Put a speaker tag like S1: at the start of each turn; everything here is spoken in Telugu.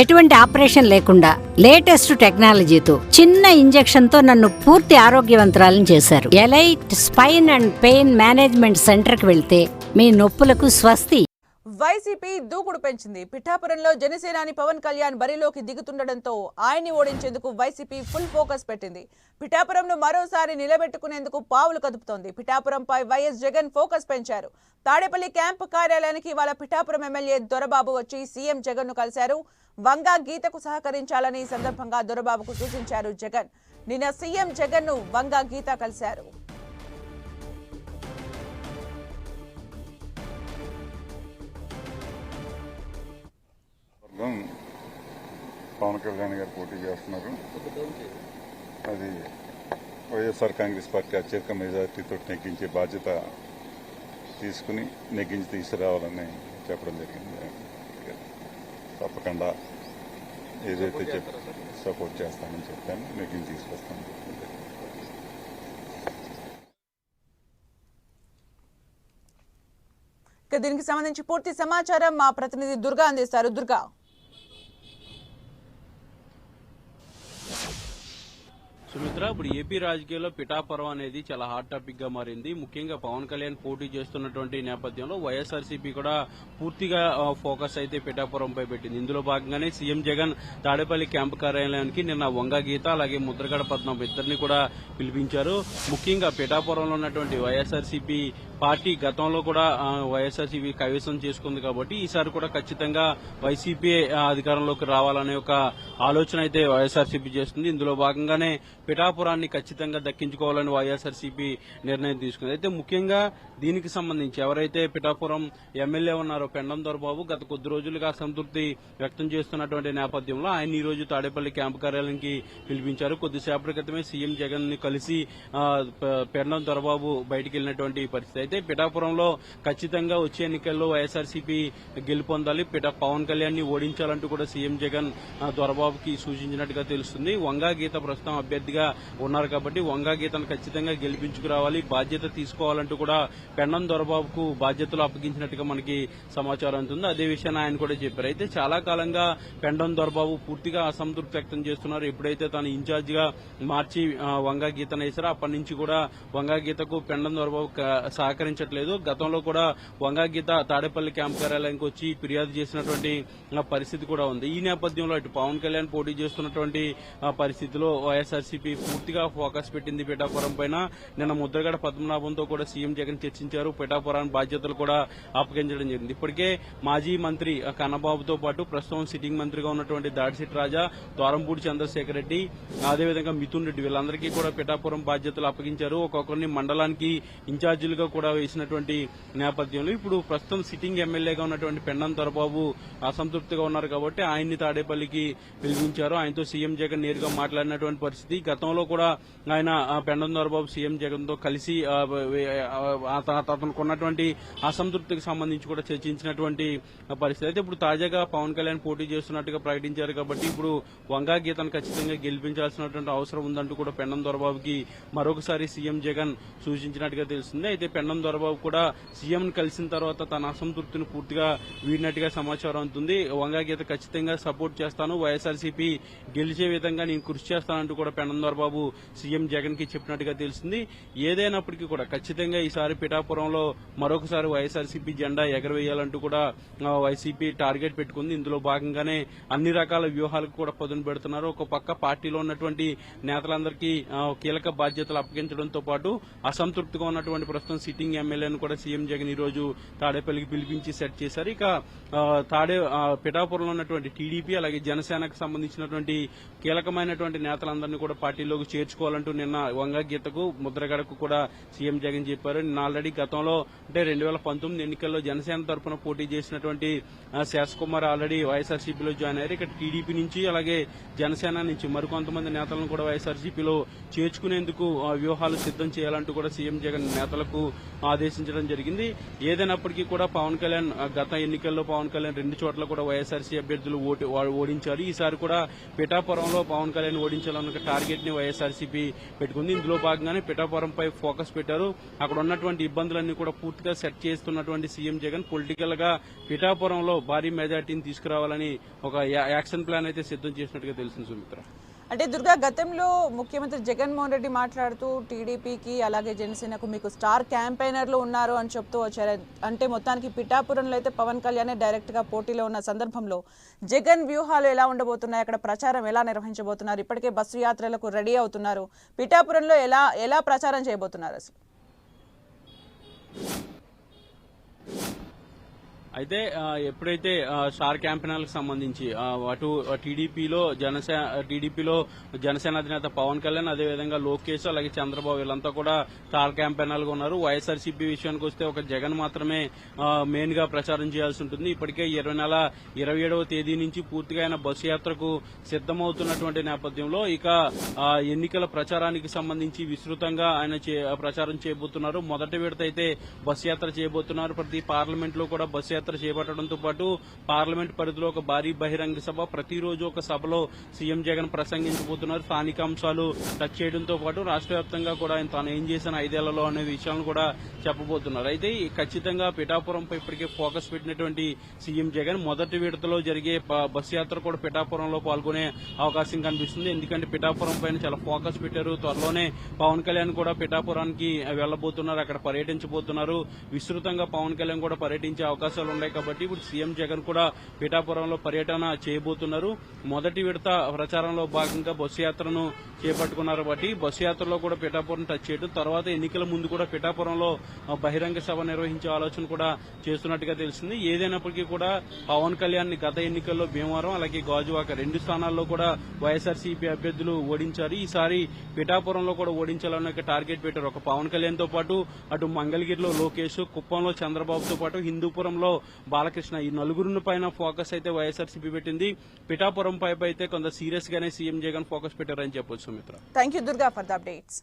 S1: ఎటువంటి ఆపరేషన్ లేకుండా లేటెస్ట్ టెక్నాలజీతో చిన్న ఇంజెక్షన్ తో నన్ను పూర్తి ఆరోగ్యవంతురాలను చేశారు. Elite spine and pain management centre కి వెళ్తే మీ నొప్పులకు స్వస్తి.
S2: వైసీపీ దూకుడు పెంచింది. పిఠాపురంలో జనసేనాని పవన్ కళ్యాణ్ బరిలోకి దిగుతుండటంతో ఆయన్ని ఓడించేందుకు వైసీపీ ఫుల్ ఫోకస్ పెట్టింది. పిఠాపురంను మరోసారి నిలబెట్టుకునేందుకు పావులు కదుపుతోంది. పిఠాపురంపై వైఎస్ జగన్ ఫోకస్ పెంచారు. తాడేపల్లి క్యాంపు కార్యాలయానికి ఇవాళ పిఠాపురం ఎమ్మెల్యే దొరబాబు వచ్చి సీఎం జగన్ ను కలిశారు. వంగా గీతకు సహకరించాలని ఈ సందర్భంగా దొరబాబుకు సూచించారు జగన్. నిన్న సీఎం జగన్ ను వంగా గీత కలిశారు.
S3: పవన్ కళ్యాణ్ గారు పోటీ చేస్తున్నారు. అది వైఎస్ఆర్ కాంగ్రెస్ పార్టీ అత్యధిక మెజార్టీతో నెగ్గించే బాధ్యత తీసుకుని నెగ్గించి తీసుకురావాలని చెప్పడం జరిగింది. తప్పకుండా ఏదైతే సపోర్ట్ చేస్తానని చెప్పాను, నెగ్గించి తీసుకొస్తాను.
S2: దీనికి సంబంధించి పూర్తి సమాచారం మా ప్రతినిధి దుర్గా అందిస్తారు. దుర్గా,
S4: సుమిత్ర, ఇప్పుడు ఏపీ రాజకీయాల్లో పిఠాపురం అనేది చాలా హాట్ టాపిక్ గా మారింది. ముఖ్యంగా పవన్ కళ్యాణ్ పోటీ చేస్తున్నటువంటి నేపథ్యంలో వైఎస్ఆర్సీపీ కూడా పూర్తిగా ఫోకస్ అయితే పిఠాపురంపై పెట్టింది. ఇందులో భాగంగానే సీఎం జగన్ తాడేపల్లి క్యాంపు కార్యాలయానికి నిన్న వంగ గీత అలాగే ముద్రగడ పద్మం ఇద్దరిని కూడా పిలిపించారు. ముఖ్యంగా పిఠాపురంలో ఉన్నటువంటి వైఎస్ఆర్సీపీ పార్టీ గతంలో కూడా వైఎస్ఆర్సీపీ కైవసం చేసుకుంది కాబట్టి ఈసారి కూడా ఖచ్చితంగా వైసీపీ అధికారంలోకి రావాలనే ఒక ఆలోచన అయితే వైఎస్ఆర్సీపీ చేస్తుంది. ఇందులో భాగంగానే పిఠాపురాన్ని ఖచ్చితంగా దక్కించుకోవాలని వైఎస్ఆర్సీపీ నిర్ణయం తీసుకుంది. అయితే ముఖ్యంగా దీనికి సంబంధించి ఎవరైతే పిఠాపురం ఎమ్మెల్యే ఉన్నారో పెండం దొరబాబు గత కొద్ది రోజులుగా అసంతృప్తి వ్యక్తం చేస్తున్నటువంటి నేపథ్యంలో ఆయన ఈ రోజు తాడేపల్లి క్యాంపు కార్యాలయానికి పిలిపించారు. కొద్దిసేపటి క్రితమే సీఎం జగన్ ని కలిసి పెండం దొరబాబు బయటికి వెళ్లినటువంటి పరిస్థితి. అయితే పిఠాపురంలో ఖచ్చితంగా వచ్చే ఎన్నికల్లో వైఎస్ఆర్సీపీ గెలుపొందాలి, పవన్ కళ్యాణ్ ని ఓడించాలంటూ కూడా సీఎం జగన్ దొరబాబుకి సూచించినట్టుగా తెలుస్తుంది. వంగా గీత ప్రస్తుతం అభ్యర్థిగా ఉన్నారు కాబట్టి వంగా గీతను ఖచ్చితంగా గెలిపించుకురావాలి, బాధ్యత తీసుకోవాలంటూ కూడా పెండం దొరబాబుకు బాధ్యతలు అప్పగించినట్టుగా మనకి సమాచారం ఉంటుంది. అదే విషయాన్ని ఆయన కూడా చెప్పారు. అయితే చాలా కాలంగా పెండం దొరబాబు పూర్తిగా అసంతృప్తి వ్యక్తం చేస్తున్నారు. ఎప్పుడైతే తను ఇన్ఛార్జ్ గా మార్చి వంగా గీతను వేశారో అప్పటి నుంచి కూడా వంగా గీతకు పెండం దొరబాబు సహకరించట్లేదు. గతంలో కూడా వంగా గీత తాడేపల్లి క్యాంపు కార్యాలయానికి వచ్చి ఫిర్యాదు చేసినటువంటి పరిస్థితి కూడా ఉంది. ఈ నేపథ్యంలో ఇటు పవన్ కళ్యాణ్ పోటీ చేస్తున్నటువంటి పరిస్థితిలో వైఎస్ఆర్సీపీ పూర్తిగా ఫోకస్ పెట్టింది పిఠాపురం పైన. నిన్న ముద్రగడ పద్మనాభంతో కూడా సీఎం జగన్ చర్చించారు. పిఠాపురాన్ని బాధ్యతలు కూడా అప్పగించడం జరిగింది. ఇప్పటికే మాజీ మంత్రి కన్నబాబుతో పాటు ప్రస్తుతం సిట్టింగ్ మంత్రిగా ఉన్నటువంటి దాడిశెట్టి రాజా, ద్వారంపూడి చంద్రశేఖర్ రెడ్డి, అదేవిధంగా మిథున్ రెడ్డి వీళ్ళందరికీ కూడా పిఠాపురం బాధ్యతలు అప్పగించారు. ఒక్కొక్కరిని మండలానికి ఇన్ఛార్జీలుగా కూడా వేసినటువంటి నేపథ్యంలో ఇప్పుడు ప్రస్తుతం సిట్టింగ్ ఎమ్మెల్యేగా ఉన్నటువంటి పెండం దొరబాబు అసంతృప్తిగా ఉన్నారు కాబట్టి ఆయన్ని తాడేపల్లికి పిలిపించారు. ఆయనతో సీఎం జగన్ నేరుగా మాట్లాడినటువంటి పరిస్థితి. గతంలో కూడా ఆయన పెండం దొరబాబు సీఎం జగన్ తో కలిసి అతనికి ఉన్నటువంటి అసంతృప్తికి సంబంధించి కూడా చర్చించినటువంటి పరిస్థితి. అయితే ఇప్పుడు తాజాగా పవన్ కళ్యాణ్ పోటీ చేస్తున్నట్టుగా ప్రకటించారు కాబట్టి ఇప్పుడు వంగా గీతను ఖచ్చితంగా గెలిపించాల్సినటువంటి అవసరం ఉందంటూ కూడా పెండం దొరబాబుకి మరొకసారి సీఎం జగన్ సూచించినట్టుగా తెలుస్తుంది. అయితే పెండం దొరబాబు కూడా సీఎం కలిసిన తర్వాత తన అసంతృప్తిని పూర్తిగా వీడినట్టుగా సమాచారం అవుతుంది. వంగా గీత ఖచ్చితంగా సపోర్ట్ చేస్తాను, వైఎస్ఆర్సీపీ గెలిచే విధంగా నేను కృషి చేస్తానంటూ కూడా పెండం దొరబాబు సీఎం జగన్ కి చెప్పినట్టుగా తెలిసింది. ఏదైనప్పటికీ కూడా ఖచ్చితంగా ఈసారి పిఠాపురంలో మరొకసారి వైఎస్ఆర్సీపీ జెండా ఎగరవేయాలంటూ కూడా వైసీపీ టార్గెట్ పెట్టుకుంది. ఇందులో భాగంగానే అన్ని రకాల వ్యూహాలకు కూడా పదును పెడుతున్నారు. ఒక పక్క పార్టీలో ఉన్నటువంటి నేతలందరికీ కీలక బాధ్యతలు అప్పగించడంతో పాటు అసంతృప్తిగా ఉన్నటువంటి ప్రస్తుతం సిట్టింగ్ ఎమ్మెల్యేను కూడా సీఎం జగన్ ఈ రోజు తాడేపల్లికి పిలిపించి సెట్ చేశారు. ఇక పిఠాపురంలో ఉన్నటువంటి టీడీపీ అలాగే జనసేనకు సంబంధించినటువంటి కీలకమైనటువంటి నేతలందరినీ కూడా పార్టీలోకి చేర్చుకోవాలంటూ నిన్న వంగ గీతకు ముద్రగడకు కూడా సీఎం జగన్ చెప్పారు. నిన్న ఆల్రెడీ గతంలో అంటే 2019 ఎన్నికల్లో జనసేన తరఫున పోటీ చేసినటువంటి శేషకుమార్ ఆల్రెడీ వైఎస్ఆర్సీపీలో జాయిన్ అయ్యారు. ఇక్కడ టీడీపీ నుంచి అలాగే జనసేన నుంచి మరికొంతమంది నేతలను కూడా వైఎస్ఆర్సీపీలో చేర్చుకునేందుకు వ్యూహాలు సిద్దం చేయాలంటూ కూడా సీఎం జగన్ నేతలకు ఆదేశించడం జరిగింది. ఏదైనప్పటికీ కూడా పవన్ కళ్యాణ్ గత ఎన్నికల్లో పవన్ కళ్యాణ్ 2 చోట్ల కూడా వైఎస్ఆర్సీ అభ్యర్థులు ఓడించారు. ఈసారి ఈసారి కూడా పిఠాపురంలో పవన్ కళ్యాణ్ ఓడించాలన్న టార్గెట్ ని వైఎస్ఆర్సీపీ పెట్టుకుంది. ఇందులో భాగంగానే పిఠాపురంపై ఫోకస్ పెట్టారు. అక్కడ ఉన్నటువంటి ఇబ్బందులన్నీ కూడా పూర్తిగా సెట్ చేస్తున్నటువంటి సీఎం జగన్ పొలిటికల్ గా పిఠాపురంలో భారీ మెజార్టీని తీసుకురావాలని ఒక యాక్షన్ ప్లాన్ అయితే సిద్ధం చేసినట్టుగా తెలిసింది సుమిత్ర.
S2: అంటే దుర్గా, గతంలో ముఖ్యమంత్రి జగన్మోహన్ రెడ్డి మాట్లాడుతూ టీడీపీకి అలాగే జనసేనకు మీకు స్టార్ క్యాంపెయినర్లు ఉన్నారు అని చెప్తూ వచ్చారు. అంటే మొత్తానికి పిఠాపురంలో అయితే పవన్ కళ్యాణ్ డైరెక్ట్ గా పోటీలో ఉన్న సందర్భంలో జగన్ వ్యూహాలు ఎలా ఉండబోతున్నాయి, అక్కడ ప్రచారం ఎలా నిర్వహించబోతున్నారు, ఇప్పటికే బస్సు యాత్రలకు రెడీ అవుతున్నారు, పిఠాపురంలో ఎలా ప్రచారం చేయబోతున్నారు అసలు?
S4: అయితే ఎప్పుడైతే స్టార్ క్యాంపెయినర్లకు సంబంధించి అటు టీడీపీలో జనసేన అధినేత పవన్ కళ్యాణ్, అదేవిధంగా లోకేష్, అలాగే చంద్రబాబు వీళ్ళంతా కూడా స్టార్ క్యాంపెయినర్లుగా ఉన్నారు. వైఎస్ఆర్సీపీ విషయానికి వస్తే ఒక జగన్ మాత్రమే మెయిన్ గా ప్రచారం చేయాల్సి ఉంటుంది. ఇప్పటికే 27వ తేదీ నుంచి పూర్తిగా ఆయన బస్సు యాత్రకు సిద్దమవుతున్నటువంటి నేపథ్యంలో ఇక ఎన్నికల ప్రచారానికి సంబంధించి విస్తృతంగా ఆయన ప్రచారం చేయబోతున్నారు. మొదటి విడత అయితే బస్సు యాత్ర చేయబోతున్నారు. ప్రతి పార్లమెంట్ లో కూడా బస్సు యాత్ర చేపట్టడంతో పాటు పార్లమెంట్ పరిధిలో ఒక భారీ బహిరంగ సభ, ప్రతిరోజు ఒక సభలో సీఎం జగన్ ప్రసంగించబోతున్నారు. స్థానిక అంశాలు టచ్ చేయడంతో పాటు రాష్ట్ర వ్యాప్తంగా కూడా ఆయన తాను ఏం చేసిన 5 ఏళ్లలో అనే విషయాలను కూడా చెప్పబోతున్నారు. అయితే ఖచ్చితంగా పిఠాపురంపై ఇప్పటికే ఫోకస్ పెట్టినటువంటి సీఎం జగన్ మొదటి విడతలో జరిగే బస్సు యాత్ర కూడా పిఠాపురంలో పాల్గొనే అవకాశం కనిపిస్తుంది. ఎందుకంటే పిఠాపురం పైన చాలా ఫోకస్ పెట్టారు. త్వరలోనే పవన్ కళ్యాణ్ కూడా పిఠాపురానికి వెళ్లబోతున్నారు, అక్కడ పర్యటించబోతున్నారు. విస్తృతంగా పవన్ కళ్యాణ్ కూడా పర్యటించే అవకాశాలు ఉన్నాయి కాబట్టి ఇప్పుడు సీఎం జగన్ కూడా పిఠాపురంలో పర్యటన చేయబోతున్నారు. మొదటి విడత ప్రచారంలో భాగంగా బస్సు యాత్రను చేపట్టుకున్నారు కాబట్టి బస్సు యాత్రలో కూడా పిఠాపురం టచ్ చేయడం, తర్వాత ఎన్నికల ముందు కూడా పిఠాపురంలో బహిరంగ సభ నిర్వహించే ఆలోచన కూడా చేస్తున్నట్టుగా తెలిసింది. ఏదైనప్పటికీ కూడా పవన్ కళ్యాణ్ ని గత ఎన్నికల్లో భీమవరం అలాగే గాజువాక 2 స్థానాల్లో కూడా వైఎస్ఆర్సీపీ అభ్యర్థులు ఓడించారు. ఈసారి పిఠాపురంలో కూడా ఓడించాలన్న టార్గెట్ పెట్టారు. ఒక పవన్ కళ్యాణ్ తో పాటు అటు మంగళగిరిలో లోకేష్, కుప్పంలో చంద్రబాబుతో పాటు హిందూపురంలో బాలకృష్ణ, ఈ నలుగురిని పైన ఫోకస్ అయితే వైఎస్ఆర్సీపీ పెట్టింది. పిఠాపురం పై అయితే కొంత సీరియస్ గానే సీఎం జగన్ ఫోకస్ పెట్టారని చెప్పొచ్చు Sumitra.
S2: Thank you Durga for the updates.